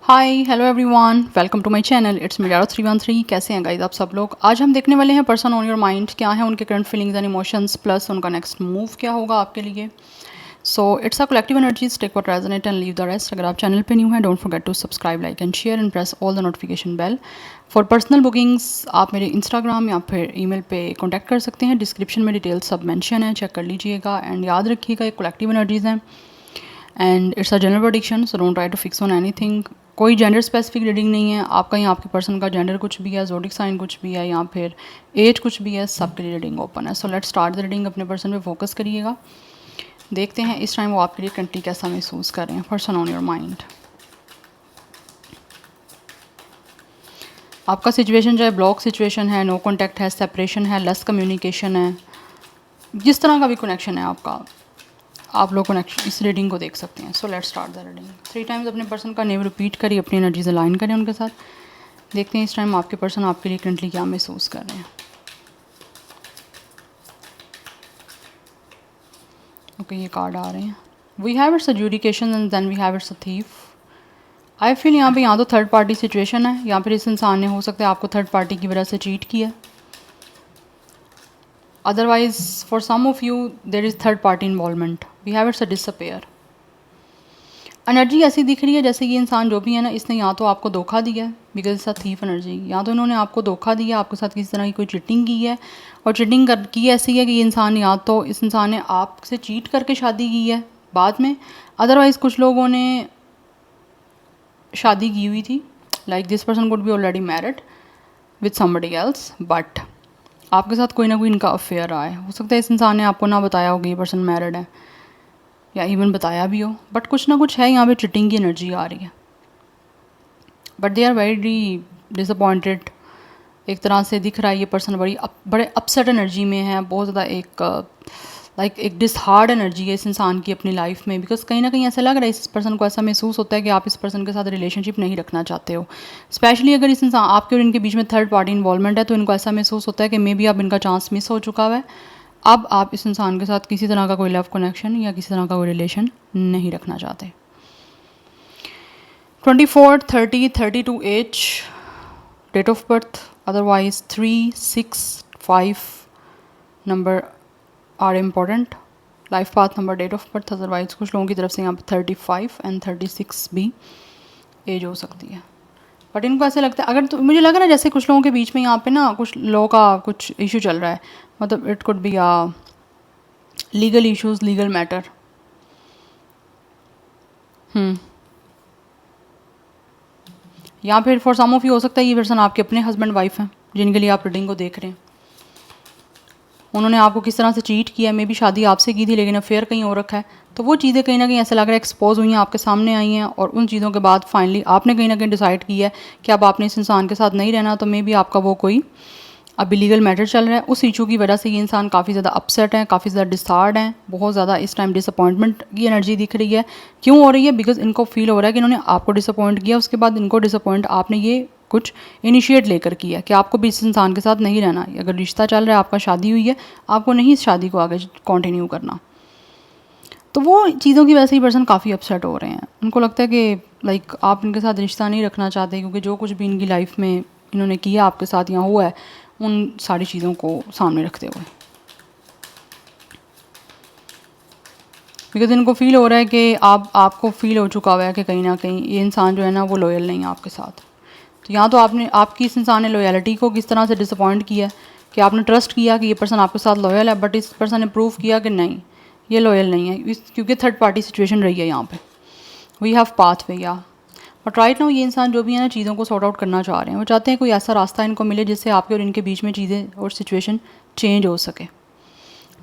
Hi hello everyone, welcome to my channel. It's me 313। कैसे हैं guys आप सब लोग। आज हम देखने वाले हैं पर्सन ऑन योर माइंड, क्या है उनके current feelings and emotions, plus उनका नेक्स्ट मूव क्या होगा आपके लिए। So it's a collective energies, take what resonate and leave the rest. अगर आप चैनल पे न्यू हैं, don't forget to subscribe, like and share and press all the notification bell. For personal bookings आप मेरे इंस्टाग्राम या फिर email पे contact कर सकते हैं। डिस्क्रिप्शन में डिटेल्स सब मेंशन है, चेक कर लीजिएगा। एंड याद रखिएगा, ये कलेक्टिव एनर्जीज़ हैं and it's a general prediction, so don't try to fix on anything. कोई जेंडर स्पेसिफिक रीडिंग नहीं है आपका, या आपके पर्सन का जेंडर कुछ भी है, ज़ोडिक साइन कुछ भी है, या फिर एज कुछ भी है, सबके लिए रीडिंग ओपन है। So let's start the reading. अपने पर्सन पे फोकस करिएगा, देखते हैं इस टाइम वो आपके लिए कंट्री कैसा महसूस कर रहे हैं। पर्सन ऑन योर माइंड, आपका सिचुएशन चाहे ब्लॉक सिचुएशन है, नो कॉन्टैक्ट है, सेपरेशन है, लेस कम्युनिकेशन है, जिस तरह का भी कनेक्शन है आपका, आप लोग कनेक्शन इस रीडिंग को देख सकते हैं। So let's start the reading. 3 times अपने पर्सन का नेम रिपीट करिए, अपनी एनर्जीज अलाइन करें उनके साथ। देखते हैं इस टाइम आपके पर्सन आपके लिए करंटली क्या महसूस कर रहे हैं। ओके, ये कार्ड आ रहे हैं। We have it's adjudication and then we have it's a thief. I feel यहाँ पे या तो थर्ड पार्टी सिचुएशन है, या फिर इस इंसान ने हो सकता है आपको थर्ड पार्टी की वजह से चीट किया। Otherwise for some of you there is third party involvement. We have it's a disappear. Energy ऐसी दिख रही है जैसे ये इंसान जो भी है ना, इसने या तो आपको धोखा दिया है, because it's a thief energy, या तो इन्होंने आपको धोखा दिया, आपके साथ किसी तरह की कोई चीटिंग की है। और चीटिंग कर की ऐसी है कि ये इंसान, या तो इस इंसान ने आपसे चीट करके शादी की है बाद में, अदरवाइज़ कुछ लोगों ने शादी की हुई थी। Like this person could B already married with somebody else, but आपके साथ कोई ना कोई इनका अफेयर रहा है। हो सकता है इस इंसान ने आपको ना बताया होगा ये पर्सन मैरिड है, या इवन बताया भी हो, बट कुछ ना कुछ है यहाँ पे, चिटिंग की एनर्जी आ रही है। But they are very disappointed. एक तरह से दिख रहा है ये पर्सन बड़े अपसेट एनर्जी में है, बहुत ज़्यादा एक डिसहार्ड एनर्जी है इस इंसान की अपनी लाइफ में। बिकॉज कहीं ना कहीं ऐसा लग रहा है इस पर्सन को, ऐसा महसूस होता है कि आप इस पर्सन के साथ रिलेशनशिप नहीं रखना चाहते हो। स्पेशली अगर इस इंसान आपके और इनके बीच में थर्ड पार्टी इन्वॉल्वमेंट है, तो इनको ऐसा महसूस होता है कि मे बी अब इनका चांस मिस हो चुका है। अब आप इस इंसान के साथ किसी तरह का कोई लव कनेक्शन या किसी तरह का कोई रिलेशन नहीं रखना चाहते। 24, 30, 32 age, date of birth, otherwise 3, 6, 5 number are important. Life path number, date of birth, otherwise कुछ लोगों की तरफ से यहाँ पर 35 एंड 36 भी एज हो सकती है। बट इनको ऐसे लगता है, अगर तो मुझे लग रहा है जैसे कुछ लोगों के बीच में यहाँ पे ना कुछ लोगों का कुछ इशू चल रहा है, मतलब it could be legal issues, legal matter. या फिर फॉर सम ऑफ यू हो सकता है ये पर्सन आपके अपने हस्बैंड वाइफ हैं जिनके लिए आप रीडिंग को देख रहे हैं। उन्होंने आपको किस तरह से चीट किया है, मे बी शादी आपसे की थी लेकिन अफेयर कहीं और रखा है। तो वो चीज़ें कहीं ना कहीं ऐसा लग रहा है एक्सपोज हुई हैं, आपके सामने आई हैं, और उन चीज़ों के बाद फाइनली आपने कहीं ना कहीं डिसाइड किया है कि अब आपने इस इंसान के साथ नहीं रहना। तो मे बी आपका वो कोई अभी लीगल मैटर चल रहा है, उस इशू की वजह से ये इंसान काफ़ी ज़्यादा अपसेट है, काफ़ी ज़्यादा डिस्टार्ड हैं, बहुत ज़्यादा इस टाइम डिसअपॉइंटमेंट की एनर्जी दिख रही है। क्यों हो रही है? बिकॉज इनको फील हो रहा है कि इन्होंने आपको डिसअपॉइंट किया, उसके बाद इनको डिसअपॉइंट आपने ये कुछ इनिशिएट लेकर किया कि आपको भी इस इंसान के साथ नहीं रहना। अगर रिश्ता चल रहा है, आपका शादी हुई है, आपको नहीं इस शादी को आगे कंटिन्यू करना। तो वो चीज़ों की वजह से ही पर्सन काफ़ी अपसेट हो रहे हैं। उनको लगता है कि लाइक आप इनके साथ रिश्ता नहीं रखना चाहते, क्योंकि जो कुछ भी इनकी लाइफ में इन्होंने किया आपके साथ यहाँ हुआ है, उन सारी चीज़ों को सामने रखते हुए। बिकॉज इनको फील हो रहा है कि आपको फील हो चुका हुआ है कि कहीं ना कहीं ये इंसान जो है ना वो लॉयल नहीं है आपके साथ। तो यहाँ तो आपने आपकी इस इंसान ने लॉयलिटी को किस तरह से डिसअपॉइंट किया कि आपने ट्रस्ट किया कि ये पर्सन आपके साथ लॉयल है, बट इस पर्सन ने प्रूव किया कि नहीं, ये लॉयल नहीं है, क्योंकि थर्ड पार्टी सिचुएशन रही है यहाँ पे। वी हैव पाथ वे, या बट राइट नाउ ये इंसान जो भी है ना चीज़ों को सॉर्ट आउट करना चाह रहे हैं। वो चाहते हैं कोई ऐसा रास्ता इनको मिले जिससे आपके और इनके बीच में चीज़ें और सिचुएशन चेंज हो सके,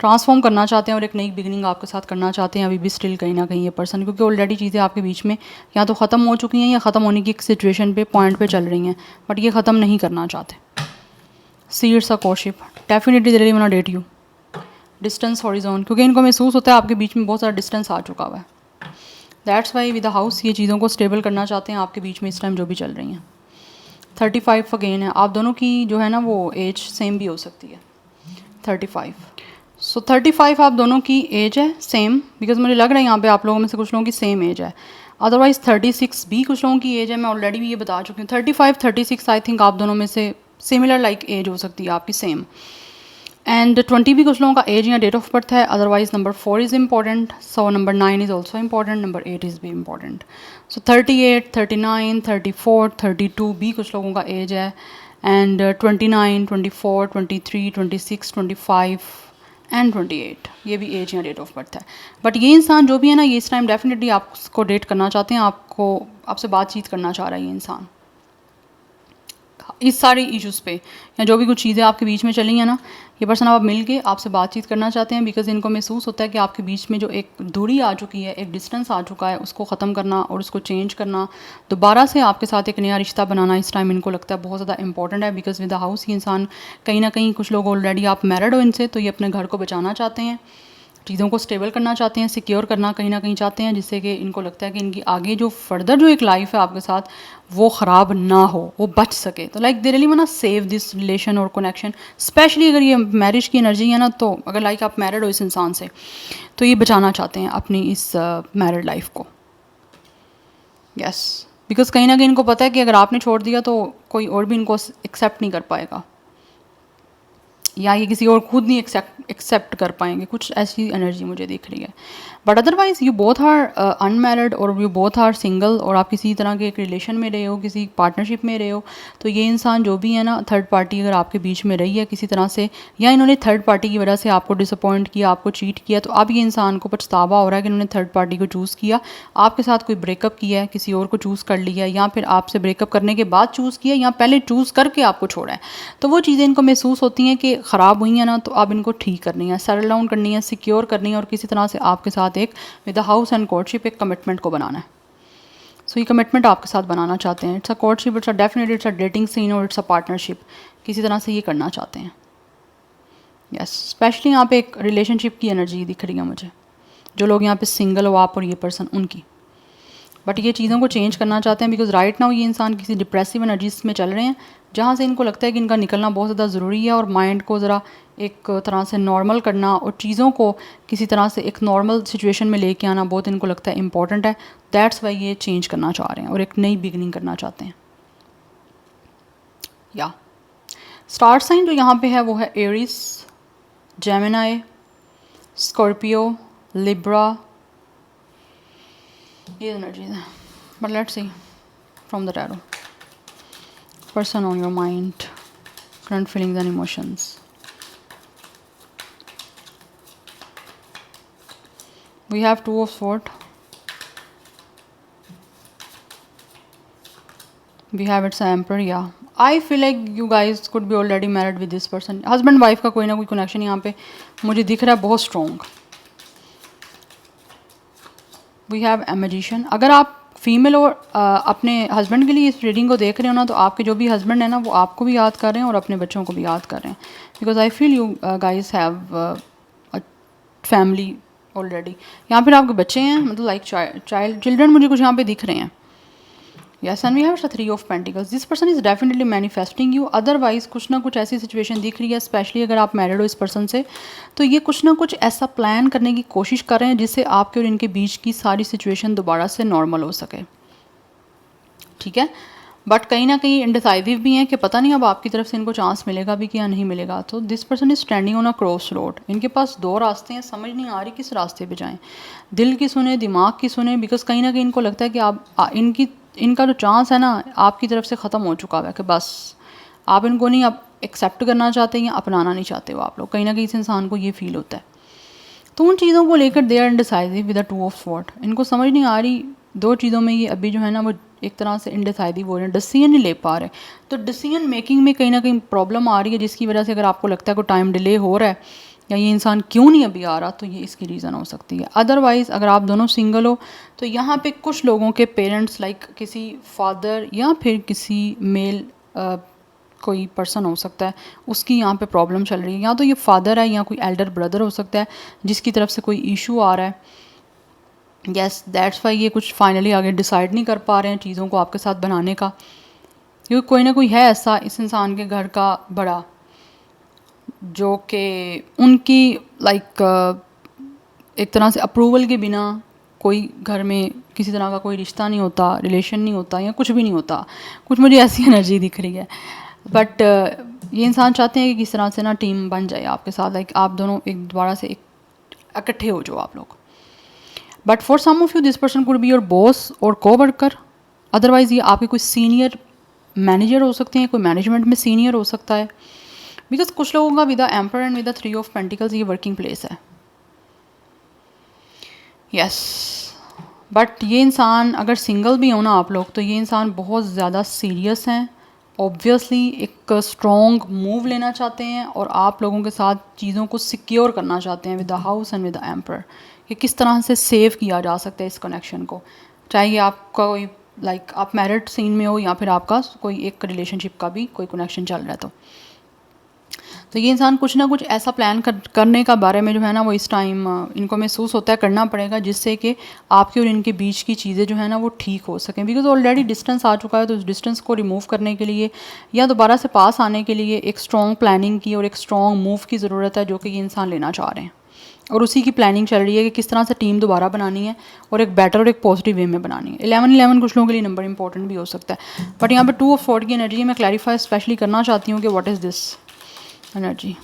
ट्रांसफॉर्म करना चाहते हैं और एक नई बिगिनिंग आपके साथ करना चाहते हैं। अभी भी स्टिल कहीं ना कहीं ये पर्सन, क्योंकि ऑलरेडी चीज़ें आपके बीच में या तो ख़त्म हो चुकी हैं या ख़त्म होने की एक सिचुएशन पे पॉइंट पे चल रही हैं, बट ये ख़त्म नहीं करना चाहते। Seeds a courtship, definitely they really want to date you. Distance horizon, क्योंकि इनको महसूस होता है आपके बीच में बहुत सारा डिस्टेंस आ चुका हुआ है। That's why with the house ये चीज़ों को स्टेबल करना चाहते हैं आपके बीच में इस टाइम जो भी चल रही हैं। 35 अगेन है, आप दोनों की जो है ना वो एज सेम भी हो सकती है। 35, सो 35 आप दोनों की एज है सेम, बिकॉज मुझे लग रहा है यहाँ पे आप लोगों में से कुछ लोगों की सेम एज है। अदरवाइज़ 36 भी कुछ लोगों की एज है, मैं ऑलरेडी भी ये बता चुकी हूँ। 35 36 आई थिंक आप दोनों में से सिमिलर लाइक एज हो सकती है आपकी सेम। एंड 20 भी कुछ लोगों का एज या डेट ऑफ बर्थ है। Otherwise number 4 is important, so number 9 is also important, number 8 is भी इम्पॉर्टेंट। सो 38 39 34 32 भी कुछ लोगों का एज है। एंड 29 24 23 26 25 एंड 28 ये भी एज या डेट ऑफ बर्थ है। बट ये इंसान जो भी है ना, ये इस टाइम डेफिनेटली आपको डेट करना चाहते हैं, आपसे बातचीत करना चाह रहा है ये इंसान इस सारी इश्यूज़ पे, या जो भी कुछ चीज़ें आपके बीच में चली हैं ना, ये पर्सन अब मिल के आपसे बातचीत करना चाहते हैं। बिकॉज इनको महसूस होता है कि आपके बीच में जो एक दूरी आ चुकी है, एक डिस्टेंस आ चुका है, उसको ख़त्म करना और उसको चेंज करना, दोबारा से आपके साथ एक नया रिश्ता बनाना इस टाइम इनको लगता है बहुत ज़्यादा इंपॉर्टेंट है। बिकॉज विद द हाउस ये इंसान कहीं ना कहीं, कुछ लोग ऑलरेडी आप मैरिड हो इनसे, तो ये अपने घर को बचाना चाहते हैं, चीज़ों को स्टेबल करना चाहते हैं, सिक्योर करना कहीं ना कहीं चाहते हैं, जिससे कि इनको लगता है कि इनकी आगे जो फर्दर जो एक लाइफ है आपके साथ वो ख़राब ना हो, वो बच सके। तो like they really want to save this relation और कनेक्शन। स्पेशली अगर ये मैरिज की एनर्जी है ना, तो अगर लाइक आप मैरिड हो इस इंसान से, तो ये बचाना चाहते हैं अपनी इस मैरिड लाइफ को। यस, बिकॉज कहीं ना कहीं इनको पता है कि अगर आपने छोड़ दिया तो कोई और भी इनको एक्सेप्ट नहीं कर पाएगा, या ये किसी और खुद नहीं एक्सेप्ट कर पाएंगे, कुछ ऐसी एनर्जी मुझे दिख रही है। But otherwise you both are unmarried और यू बोथ आर सिंगल, और आप किसी तरह के एक रिलेशन में रहे हो, किसी पार्टनरशिप में रहे हो, तो ये इंसान जो भी है ना, थर्ड पार्टी अगर आपके बीच में रही है किसी तरह से, या इन्होंने थर्ड पार्टी की वजह से आपको डिसअपॉइंट किया, आपको चीट किया, तो अब ये इंसान को पछतावा हो रहा है कि इन्होंने थर्ड पार्टी को चूज़ किया, आपके साथ कोई ब्रेकअप किया है, किसी और को चूज़ कर लिया, या फिर आपसे ब्रेकअप करने के बाद चूज़ किया, या पहले चूज़ करके आपको छोड़ा है। तो वो चीज़ें इनको महसूस होती हैं कि ख़राब हुई हैं ना, तो अब इनको ठीक करनी है, सेटल डाउन करनी है, सिक्योर करनी है, और किसी तरह से आपके साथ एक with the house and courtship एक कमिटमेंट को बनाना है। सो ये कमिटमेंट आपके साथ बनाना चाहते हैं। It's a courtship, it's a definitely it's a dating scene, और इट्स अ पार्टनरशिप, किसी तरह से ये करना चाहते हैं। यस, स्पेशली यहाँ पे एक रिलेशनशिप की एनर्जी दिख रही है मुझे, जो लोग यहाँ पे सिंगल हो आप और ये पर्सन उनकी। बट ये चीज़ों को चेंज करना चाहते हैं, बिकॉज राइट नाउ ये इंसान किसी डिप्रेसिव एनर्जीज में चल रहे हैं, जहाँ से इनको लगता है कि इनका निकलना बहुत ज़्यादा ज़रूरी है, और माइंड को ज़रा एक तरह से नॉर्मल करना और चीज़ों को किसी तरह से एक नॉर्मल सिचुएशन में लेके आना बहुत इनको लगता है इंपॉर्टेंट है। दैट्स वाई ये चेंज करना चाह रहे हैं और एक नई बिगनिंग करना चाहते हैं। या स्टार साइन जो यहाँ पे है वो है एरिस, जेमिनाई, स्कॉर्पियो, लिब्रा, ये एनर्जीज हैं। But let's see from the tarot, person on your mind, current feelings and emotions. We have two of swords. We have its emperor. Yeah, I feel like you guys could be already married with this person. Husband wife का कोई ना कोई connection यहाँ पे मुझे दिख रहा है बहुत strong. We have a magician. अगर आप फीमेल और अपने हस्बैंड के लिए इस रीडिंग को देख रहे हो ना, तो आपके जो भी हस्बैंड है ना, वो आपको भी याद कर रहे हैं और अपने बच्चों को भी याद कर रहे हैं। Because I feel you guys have family already. यहाँ पर आपके बच्चे हैं, मतलब लाइक चिल्ड्रन मुझे कुछ यहाँ पे दिख रहे हैं। Yes, and we have three of pentacles. This person is definitely manifesting you. Otherwise कुछ ना कुछ ऐसी सिचुएशन दिख रही है, स्पेशली अगर आप मैरिड हो इस पर्सन से, तो ये कुछ ना कुछ ऐसा प्लान करने की कोशिश कर रहे हैं जिससे आपके और इनके बीच की सारी सिचुएशन दोबारा से नॉर्मल हो सके। ठीक है, बट कहीं ना कहीं इंडिसाइसिव भी हैं कि पता नहीं अब आपकी तरफ से इनको चांस मिलेगा भी कि या नहीं मिलेगा। तो this person is standing on a cross road. इनके पास दो रास्ते हैं, समझ नहीं आ रही किस रास्ते पे जाएं। दिल की सुने, दिमाग की सुने, बिकॉज कहीं ना कहीं इनको लगता है कि आप इनका जो चांस है ना आपकी तरफ से ख़त्म हो चुका है, कि बस आप इनको नहीं आप एक्सेप्ट करना चाहते या अपनाना नहीं चाहते हो आप लोग। कहीं ना कहीं इस इंसान को ये फील होता है। तो उन चीज़ों को लेकर they are indecisive with the two of sword. इनको समझ नहीं आ रही दो चीज़ों में, ये अभी जो है ना वो एक तरह से इनडिसाइसिव हो रहे हैं, डिसीजन नहीं ले पा रहे। तो डिसीजन मेकिंग में कहीं ना कहीं प्रॉब्लम आ रही है, जिसकी वजह से अगर आपको लगता है कोई टाइम डिले हो रहा है या ये इंसान क्यों नहीं अभी आ रहा, तो ये इसकी रीज़न हो सकती है। अदरवाइज़ अगर आप दोनों सिंगल हो तो यहाँ पे कुछ लोगों के पेरेंट्स लाइक किसी फादर या फिर किसी मेल कोई पर्सन हो सकता है, उसकी यहाँ पे प्रॉब्लम चल रही है। या तो ये फादर है या कोई एल्डर ब्रदर हो सकता है जिसकी तरफ से कोई इशू आ रहा है। यस, दैट्स वाई ये कुछ फाइनली आगे डिसाइड नहीं कर पा रहे हैं चीज़ों को आपके साथ बनाने का, क्योंकि कोई ना कोई है ऐसा इस इंसान के घर का बड़ा जो कि उनकी लाइक एक तरह से अप्रूवल के बिना कोई घर में किसी तरह का कोई रिश्ता नहीं होता, रिलेशन नहीं होता या कुछ भी नहीं होता, कुछ मुझे ऐसी एनर्जी दिख रही है। बट ये इंसान चाहते हैं कि किस तरह से ना टीम बन जाए आपके साथ, लाइक आप दोनों एक दोबारा से एक इकट्ठे हो जाओ आप लोग। But for some of you this person could be your boss और को वर्कर, अदरवाइज़ ये आपके कोई सीनियर मैनेजर हो सकते हैं, कोई मैनेजमेंट में सीनियर हो सकता है। बिकॉज कुछ लोगों का with the emperor and with the 3 of pentacles ये वर्किंग प्लेस है। यस बट ये इंसान अगर सिंगल भी हो ना आप लोग, तो ये इंसान बहुत ज़्यादा सीरियस हैं, ऑब्वियसली एक स्ट्रॉन्ग मूव लेना चाहते हैं और आप लोगों के साथ चीज़ों को सिक्योर करना चाहते हैं with the house and with the emperor, कि किस तरह से सेव किया जा सकता है इस कनेक्शन को, चाहे ये आपका कोई लाइक आप मैरिड सीन में हो या फिर आपका कोई एक रिलेशनशिप का भी कोई कनेक्शन चल रहा है। तो ये इंसान कुछ ना कुछ ऐसा प्लान करने का बारे में जो है ना वो इस टाइम इनको महसूस होता है, करना पड़ेगा, जिससे कि आपके और इनके बीच की चीज़ें जो है ना वो ठीक हो सकें। बिकॉज ऑलरेडी डिस्टेंस आ चुका है, तो उस डिस्टेंस को रिमूव करने के लिए या दोबारा से पास आने के लिए एक स्ट्रॉन्ग प्लानिंग की और एक स्ट्रॉन्ग मूव की ज़रूरत है, जो कि ये इंसान लेना चाह रहे हैं। और उसी की प्लानिंग चल रही है कि किस तरह से टीम दोबारा बनानी है और एक बेटर और एक पॉजिटिव वे में बनानी है। 11-11 कुछ लोगों के लिए नंबर इंपॉर्टेंट भी हो सकता है, बट यहाँ पर 2 ऑफ स्वॉर्ड की एनर्जी मैं क्लैरिफाई स्पेशली करना चाहती हूँ कि what is this energy.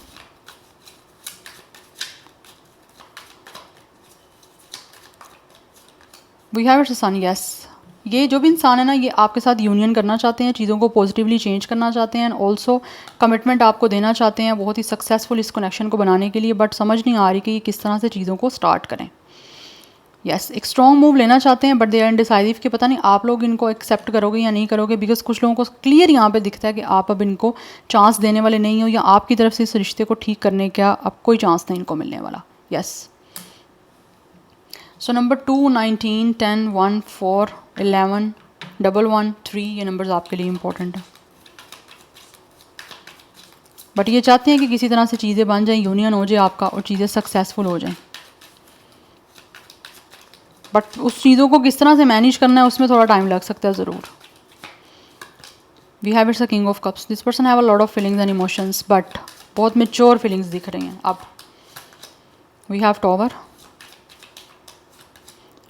We have it's sun, yes. ये जो भी इंसान है ना, ये आपके साथ यूनियन करना चाहते हैं, चीज़ों को पॉजिटिवली चेंज करना चाहते हैं एंड ऑल्सो कमिटमेंट आपको देना चाहते हैं बहुत ही सक्सेसफुल इस कनेक्शन को बनाने के लिए, बट समझ नहीं आ रही कि ये किस तरह से चीज़ों को स्टार्ट करें। यस एक स्ट्रॉन्ग मूव लेना चाहते हैं, बट दे आर इनडिसाइसिव कि पता नहीं आप लोग इनको एक्सेप्ट करोगे या नहीं करोगे। बिकॉज कुछ लोगों को क्लियर यहाँ पे दिखता है कि आप अब इनको चांस देने वाले नहीं हो, या आपकी तरफ से इस रिश्ते को ठीक करने का अब कोई चांस नहीं इनको मिलने वाला। यस सो नंबर 2, 19, 10, 1, 4, 11, 11, 3 ये नंबर्स आपके लिए इंपॉर्टेंट है। बट ये चाहते हैं कि किसी तरह से चीज़ें बन जाएं, यूनियन हो जाए आपका और चीज़ें सक्सेसफुल हो जाएं। बट उस चीज़ों को किस तरह से मैनेज करना है उसमें थोड़ा टाइम लग सकता है ज़रूर। We have it's a king of cups. This person have a lot of feelings and emotions, but बहुत मेच्योर फीलिंग्स दिख रही हैं। अब we have tower,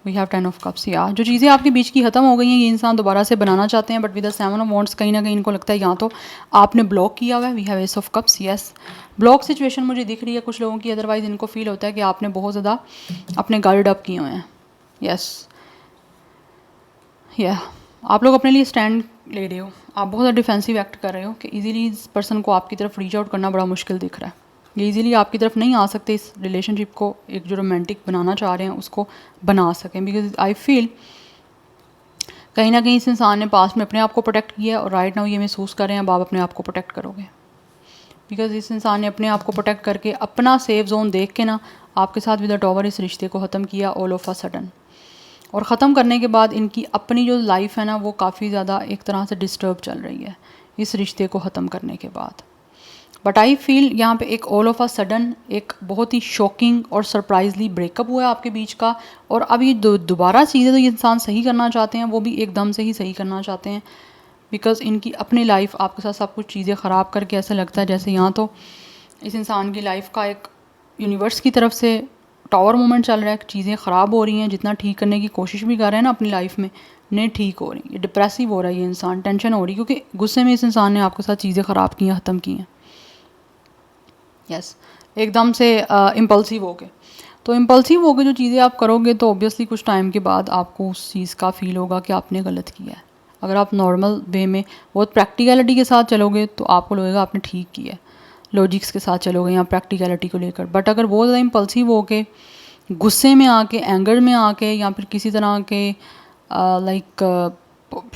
we have 10 of cups. या जो चीज़ें आपके बीच की ख़त्म हो गई हैं, ये इंसान दोबारा से बनाना चाहते हैं, but with the 7 of wands कहीं ना कहीं इनको लगता है यहाँ तो आपने ब्लॉक किया हुआ है। We have ace of cups. Yes block situation मुझे दिख रही है कुछ लोगों की, अदरवाइज इनको फील होता है कि आपने बहुत ज़्यादा अपने गार्ड अप किए हुए हैं। यस या आप लोग अपने लिए स्टैंड ले रहे हो, आप बहुत ज़्यादा डिफेंसिव एक्ट कर रहे हो कि इजीली इस पर्सन को आपकी तरफ रीच आउट करना बड़ा मुश्किल दिख रहा है। ये इजीली आपकी तरफ नहीं आ सकते, इस रिलेशनशिप को एक जो रोमांटिक बनाना चाह रहे हैं उसको बना सकें। बिकॉज आई फील कहीं ना कहीं इस इंसान ने पास्ट में अपने आप को प्रोटेक्ट किया और राइट नाउ ये महसूस कर रहे हैं अब आप अपने आप को प्रोटेक्ट करोगे। बिकॉज इस इंसान ने अपने आप को प्रोटेक्ट करके अपना सेफ जोन देख के ना आपके साथ विद द टॉवर इस रिश्ते को ख़त्म किया ऑल ऑफ अ सडन। और ख़त्म करने के बाद इनकी अपनी जो लाइफ है ना वो काफ़ी ज़्यादा एक तरह से डिस्टर्ब चल रही है इस रिश्ते को ख़त्म करने के बाद। बट आई फील यहाँ पे एक ऑल ऑफ अ सडन एक बहुत ही शॉकिंग और सरप्राइजली ब्रेकअप हुआ है आपके बीच का, और अब ये दोबारा चीज़ें तो ये इंसान सही करना चाहते हैं, वो भी एकदम से ही सही करना चाहते हैं। बिकॉज इनकी अपनी लाइफ आपके साथ सब कुछ चीज़ें ख़राब करके ऐसा लगता है जैसे यहाँ तो इस इंसान की लाइफ का एक यूनिवर्स की तरफ से टावर मोमेंट चल रहा है, चीज़ें ख़राब हो रही हैं, जितना ठीक करने की कोशिश भी कर रहे हैं ना अपनी लाइफ में नहीं ठीक हो रही, ये डिप्रेसिव हो रहा है ये इंसान, टेंशन हो रही है क्योंकि गुस्से में इस इंसान ने आपके साथ चीज़ें ख़राब की हैं, ख़त्म की हैं। यस एकदम से इम्पल्सिव हो गए, तो इम्पल्सिव हो गए जो चीज़ें आप करोगे तो ऑब्वियसली कुछ टाइम के बाद आपको उस चीज़ का फील होगा कि आपने गलत किया है। अगर आप नॉर्मल वे में बहुत प्रैक्टिकलिटी के साथ चलोगे तो आपको लगेगा आपने ठीक किया है, लॉजिक्स के साथ चलोगे या प्रैक्टिकलिटी को लेकर। बट अगर बहुत ज़्यादा इम्पल्सिव हो के गुस्से में आके एंगर में आके या फिर किसी तरह के लाइक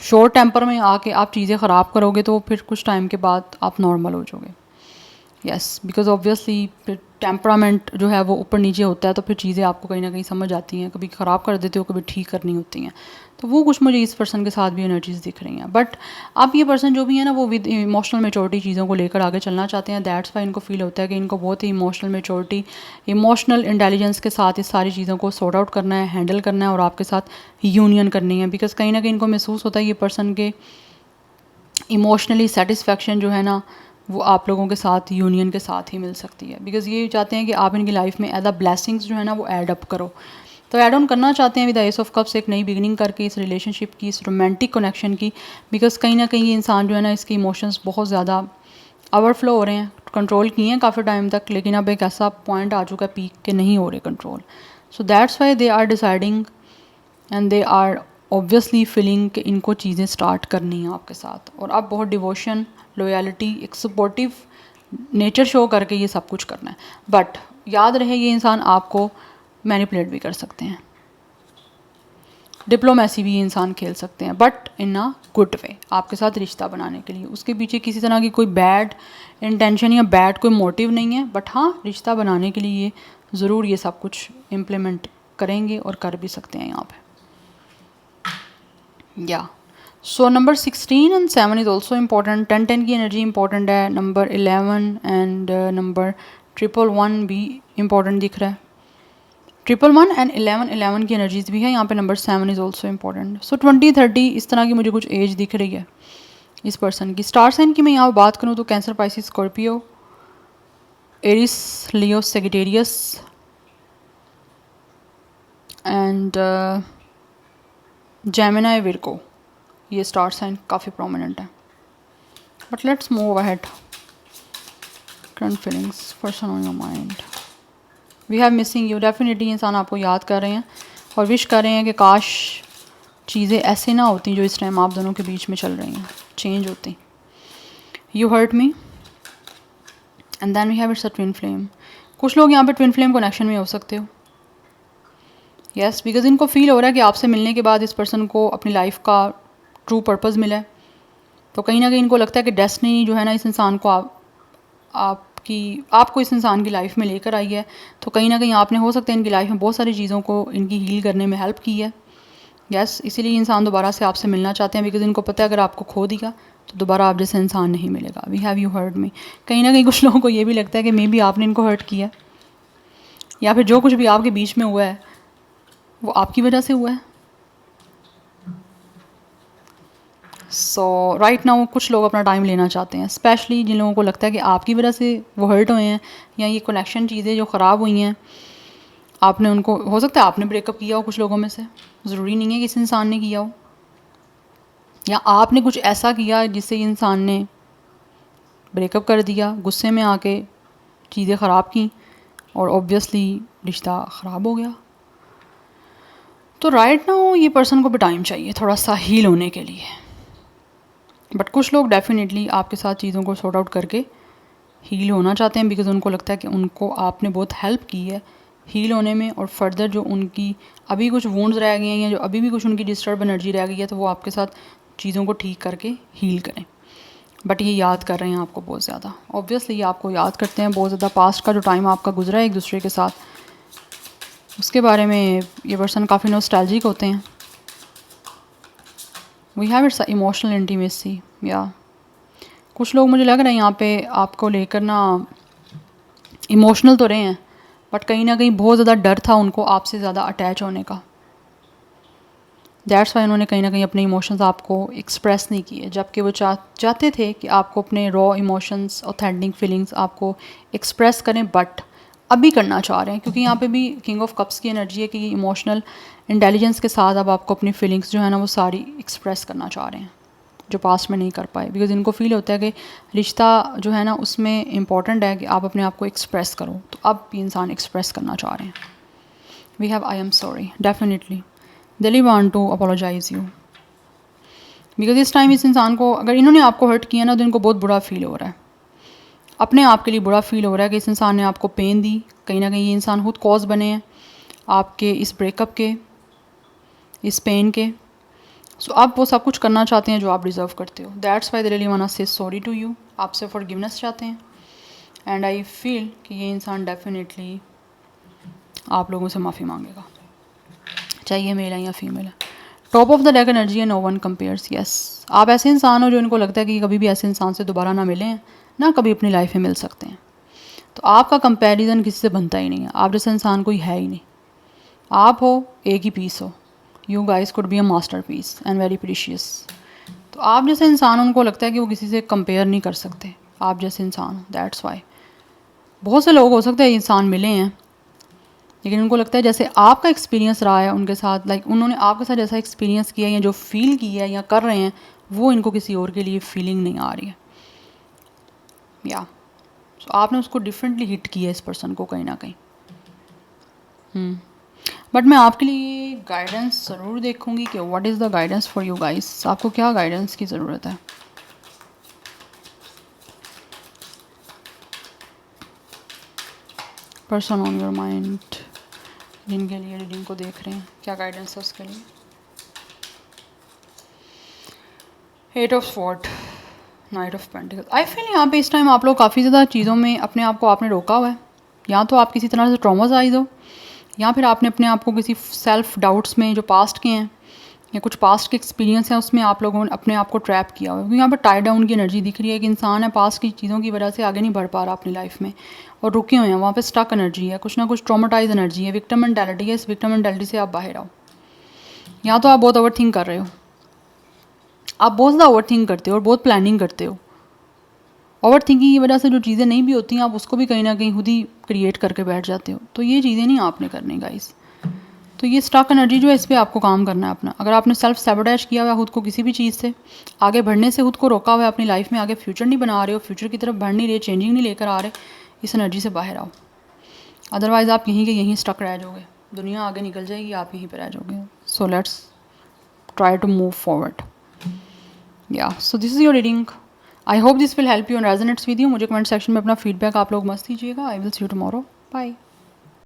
शॉर्ट टेम्पर में आके आप चीज़ें ख़राब करोगे तो फिर कुछ टाइम के बाद आप नॉर्मल हो जाओगे। यस बिकॉज ऑब्वियसली फिर टेम्परामेंट जो है वो ऊपर नीचे होता है, तो फिर चीज़ें आपको कहीं ना कहीं समझ आती हैं, कभी ख़राब कर देते हो कभी ठीक करनी होती हैं। तो वो कुछ मुझे इस पर्सन के साथ भी एनर्जीज दिख रही हैं। बट अब ये पर्सन जो भी है ना वो विद इमोशनल मेचोरिटी चीज़ों को लेकर आगे चलना चाहते हैं। दैट्स वाई इनको फील होता है कि इनको बहुत ही इमोशनल मेचोरिटी इमोशनल इंटेलिजेंस के साथ इस सारी चीज़ों को सॉर्ट आउट करना है, हैंडल करना है और आपके साथ यूनियन करनी है। बिकॉज कहीं ना कहीं इनको महसूस होता है ये पर्सन के इमोशनली सेटिस्फेक्शन जो है ना वो आप लोगों के साथ यूनियन के साथ ही मिल सकती है। बिकॉज़ ये चाहते हैं कि आप इनकी लाइफ में एज अ ब्लेसिंग्स जो है ना वो ऐड अप करो, तो ऐड ऑन करना चाहते हैं विद एस ऑफ कप्स, एक नई बिगनिंग करके इस रिलेशनशिप की, इस रोमांटिक कनेक्शन की, बिकॉज कहीं ना कहीं ये इंसान जो है ना इसके इमोशंस बहुत ज़्यादा ओवरफ्लो हो रहे हैं, कंट्रोल किए हैं काफ़ी टाइम तक, लेकिन अब एक ऐसा पॉइंट आ चुका है पीक के नहीं हो रहे control. So that's why they are deciding and they are obviously feeling कि इनको चीज़ें स्टार्ट करनी है आपके साथ. और अब बहुत डिवोशन, लॉयल्टी, एक सपोर्टिव नेचर शो करके ये सब कुछ करना है. बट याद रहे ये इंसान आपको मैनिपुलेट भी कर सकते हैं, डिप्लोमेसी भी ये इंसान खेल सकते हैं, but in a good way, आपके साथ रिश्ता बनाने के लिए. उसके पीछे किसी तरह की कोई बैड इंटेंशन या बैड कोई मोटिव नहीं है, बट हाँ रिश्ता बनाने के लिए ये ज़रूर ये सब कुछ इम्प्लीमेंट करेंगे और कर भी सकते हैं यहाँ पे. या so number 16 and 7 is also important. 10-10 की एनर्जी इंपॉर्टेंट है. नंबर 11 एंड नंबर 111 भी इम्पॉर्टेंट दिख रहा है. 111 एंड 11 की एनर्जीज भी है यहाँ पे. Number 7 is also important. So 20-30 इस तरह की मुझे कुछ एज दिख रही है इस पर्सन की. स्टार साइन की मैं यहाँ बात करूँ तो Cancer, Pisces, Scorpio, Aries, Leo, Sagittarius and Gemini, Virgo, ये स्टार साइन काफ़ी प्रोमिनेंट है. But let's move ahead. Current feelings, person on your mind. We have missing you. Definitely इंसान आपको याद कर रहे हैं और विश कर रहे हैं कि काश चीज़ें ऐसे ना होती जो इस टाइम आप दोनों के बीच में चल रही हैं, चेंज होती. You hurt me and then we have it's a twin flame. कुछ लोग यहाँ पे ट्विन फ्लेम कनेक्शन में हो सकते हो. यस, बिकॉज इनको फील हो रहा है कि आपसे मिलने के बाद इस पर्सन को अपनी लाइफ का ट्रू पर्पस मिला है. तो कहीं ना कहीं इनको लगता है कि डेस्टिनी जो है ना इस इंसान को आपको इस इंसान की लाइफ में लेकर आई है. तो कहीं ना कहीं आपने हो सकता है इनकी लाइफ में बहुत सारी चीज़ों को इनकी हील करने में हेल्प की है. यस, इसीलिए इंसान दोबारा से आपसे मिलना चाहते हैं, बिकॉज इनको पता है अगर आपको खो दिया तो दोबारा आप जैसे इंसान नहीं मिलेगा. We have you hurt me. कहीं ना कहीं कुछ लोगों को ये भी लगता है कि मे बी आपने इनको हर्ट किया, या फिर जो कुछ भी आपके बीच में हुआ है वो आपकी वजह से हुआ है. सो राइट नाउ कुछ लोग अपना टाइम लेना चाहते हैं, स्पेशली जिन लोगों को लगता है कि आपकी वजह से वो हर्ट हुए हैं, या ये कनेक्शन चीज़ें जो ख़राब हुई हैं आपने उनको, हो सकता है आपने ब्रेकअप किया हो कुछ लोगों में से, ज़रूरी नहीं है कि इस इंसान ने किया हो, या आपने कुछ ऐसा किया जिससे इंसान ने ब्रेकअप कर दिया, गुस्से में आके चीज़ें ख़राब की और ऑब्वियसली रिश्ता ख़राब हो गया. तो राइट नाउ ये पर्सन को भी टाइम चाहिए थोड़ा सा हील होने के लिए. बट कुछ लोग डेफिनेटली आपके साथ चीज़ों को सॉर्ट आउट करके हील होना चाहते हैं, बिकॉज उनको लगता है कि उनको आपने बहुत हेल्प की है हील होने में, और फर्दर जो उनकी अभी कुछ वुंड्स रह गए हैं या जो अभी भी कुछ उनकी डिस्टर्ब एनर्जी रह गई है तो वो आपके साथ चीज़ों को ठीक करके हील करें. बट ये याद कर रहे हैं आपको बहुत ज़्यादा. ऑब्वियसली ये आपको याद करते हैं बहुत ज़्यादा. पास्ट का जो टाइम आपका गुजरा है एक दूसरे के साथ, उसके बारे में ये पर्सन काफ़ी नॉस्टैल्जिक होते हैं. We have it's emotional intimacy. या कुछ लोग मुझे लग रहा है यहाँ पे आपको लेकर ना इमोशनल तो रहे हैं, बट कहीं ना कहीं बहुत ज़्यादा डर था उनको आपसे ज़्यादा अटैच होने का. दैट्स वाई उन्होंने कहीं ना कहीं अपने इमोशंस आपको एक्सप्रेस नहीं किए, जबकि वो चाहते थे कि आपको अपने रॉ इमोशंस, ऑथेंटिक फीलिंग्स आपको एक्सप्रेस करें, बट अभी करना चाह रहे हैं क्योंकि यहाँ पे भी किंग ऑफ कप्स की एनर्जी है कि इमोशनल इंटेलिजेंस के साथ अब आपको अपनी फीलिंग्स जो है ना वो सारी एक्सप्रेस करना चाह रहे हैं जो पास्ट में नहीं कर पाए, बिकॉज इनको फील होता है कि रिश्ता जो है ना उसमें इम्पॉर्टेंट है कि आप अपने आप को एक्सप्रेस करो. तो अब ये इंसान एक्सप्रेस करना चाह रहे हैं. We have I am sorry. Definitely they really want to apologize you, because इस टाइम इस इंसान को अगर इन्होंने आपको हर्ट किया ना तो इनको बहुत बुरा फील हो रहा है, अपने आप के लिए बुरा फील हो रहा है कि इस इंसान ने आपको पेन दी. कहीं ना कहीं ये इंसान खुद कॉज बने हैं आपके इस ब्रेकअप के, इस पेन के. सो अब वो सब कुछ करना चाहते हैं जो आप डिज़र्व करते हो. That's why they really want to say sorry to you. आपसे फॉरगिवनेस चाहते हैं. एंड आई फील कि ये इंसान डेफिनेटली आप लोगों से माफ़ी मांगेगा, चाहे ये मेल है या फीमेल है. Top of the deck energy है नो वन कंपेयर्स. यस, आप ऐसे इंसान हो जो इनको लगता है कि कभी भी ऐसे इंसान से दोबारा ना मिलें, ना कभी अपनी लाइफ में मिल सकते हैं. तो आपका कंपैरिजन किसी से बनता ही नहीं है. आप जैसे इंसान कोई है ही नहीं. आप हो एक ही पीस हो. You guys could be a masterpiece and very precious. तो आप जैसे इंसान उनको लगता है कि वो किसी से कंपेयर नहीं कर सकते आप जैसे इंसान हो. दैट्स वाई बहुत से लोग हो सकते हैं इंसान मिले हैं लेकिन उनको लगता है जैसे आपका एक्सपीरियंस रहा है उनके साथ, लाइक उन्होंने आपके साथ जैसा एक्सपीरियंस किया या जो फील किया है या कर रहे हैं, वो इनको किसी और के लिए फीलिंग नहीं आ रही है। या सो आपने उसको डिफरेंटली हिट किया इस पर्सन को कहीं ना कहीं। बट मैं आपके लिए गाइडेंस ज़रूर देखूंगी कि what is the guidance for you guys, आपको क्या गाइडेंस की ज़रूरत है। पर्सन ऑन योर माइंड, जिनके लिए रीडिंग को देख रहे हैं, क्या गाइडेंस है उसके लिए। 8 of sword, night of pentacles. I feel यहाँ पे इस टाइम आप लोग काफ़ी ज़्यादा चीज़ों में अपने आप को आपने रोका हुआ है। या तो आप किसी तरह से ट्रॉमाटाइज हो, या फिर आपने अपने आप को किसी सेल्फ डाउट्स में जो पास्ट के हैं या कुछ पास्ट के एक्सपीरियंस हैं उसमें आप लोगों ने अपने आप को ट्रैप किया हुआ है। क्योंकि यहाँ पर टाई डाउन की एनर्जी दिख रही है कि इंसान है पास्ट की चीज़ों की वजह से आगे नहीं बढ़ पा रहा अपनी लाइफ में और रुके हुए हैं वहाँ पे, स्टक एनर्जी है, कुछ ना कुछ ट्रॉमाटाइज एनर्जी है, विक्टिम मेंटालिटी है। इस विक्टिम मेंटालिटी से आप बाहर आओ। या तो आप बहुत ओवर थिंक कर रहे हो, आप बहुत ज़्यादा ओवर थिंक करते हो और बहुत प्लानिंग करते हो। ओवर थिंकिंग की वजह से जो चीज़ें नहीं भी होती हैं आप उसको भी कहीं ना कहीं खुद ही क्रिएट करके बैठ जाते हो। तो ये चीज़ें नहीं आपने करनी गाइस। तो ये स्टक एनर्जी जो है इस पर आपको काम करना है अपना। अगर आपने सेल्फ सैबोटेज किया हुआ है खुद को किसी भी चीज़ से आगे बढ़ने से, खुद को रोका हुआ है अपनी लाइफ में, आगे फ्यूचर नहीं बना रहे हो, फ्यूचर की तरफ बढ़ नहीं रहे, चेंजिंग नहीं लेकर आ रहे, इस एनर्जी से बाहर आओ। अदरवाइज़ आप यहीं के यहीं स्टक रह जाओगे, दुनिया आगे निकल जाएगी, आप यहीं पर रह जाओगे। So let's try to move forward. या so this is your reading. I hope this will help you and resonates with you. मुझे कमेंट सेक्शन में अपना फीडबैक आप लोग मस्त दीजिएगा। I will see you tomorrow. Bye.